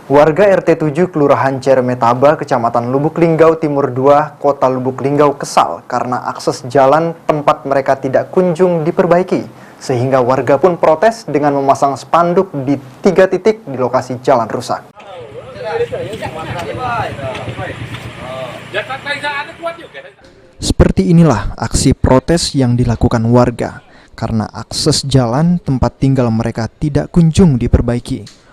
Warga RT 7 Kelurahan Ceremetaba, Kecamatan Lubuk Linggau Timur 2, Kota Lubuk Linggau kesal karena akses jalan tempat mereka tidak kunjung diperbaiki. Sehingga warga pun protes dengan memasang spanduk di 3 titik di lokasi jalan rusak. Seperti inilah aksi protes yang dilakukan warga karena akses jalan tempat tinggal mereka tidak kunjung diperbaiki.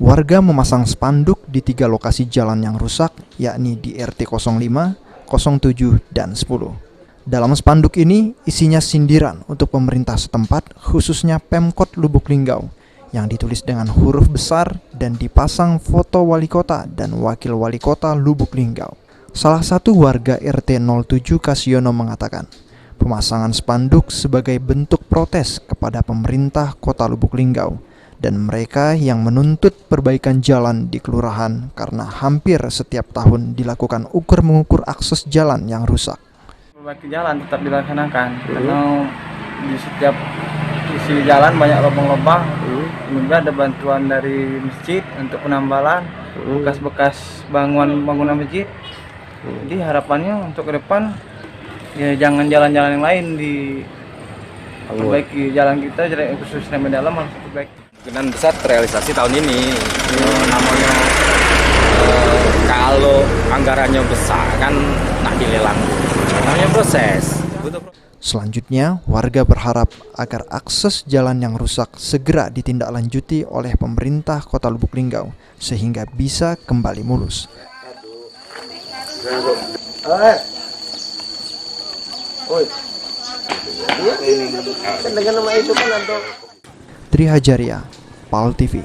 Warga memasang spanduk di 3 lokasi jalan yang rusak, yakni di RT 05, 07, dan 10. Dalam spanduk ini isinya sindiran untuk pemerintah setempat, khususnya Pemkot Lubuk Linggau, yang ditulis dengan huruf besar dan dipasang foto wali kota dan wakil wali kota Lubuk Linggau. Salah satu warga RT 07 Kasiono mengatakan, pemasangan spanduk sebagai bentuk protes kepada pemerintah Kota Lubuk Linggau dan mereka yang menuntut perbaikan jalan di kelurahan karena hampir setiap tahun dilakukan ukur-mengukur akses jalan yang rusak. Perbaiki jalan tetap dilaksanakan karena di setiap sisi jalan banyak lubang-lubang. Kemudian ada bantuan dari masjid untuk penambalan bekas-bekas bangunan masjid. Jadi harapannya untuk ke depan ya jangan jalan-jalan yang lain diperbaiki, jalan kita khususnya dalam harus diperbaiki. Kemungkinan besar terrealisasi tahun ini. Namanya kalau anggarannya besar kan nak dilelang. Namanya proses. Selanjutnya, warga berharap agar akses jalan yang rusak segera ditindaklanjuti oleh pemerintah Kota Lubuk Linggau sehingga bisa kembali mulus. Tri Hajaria, PAL TV.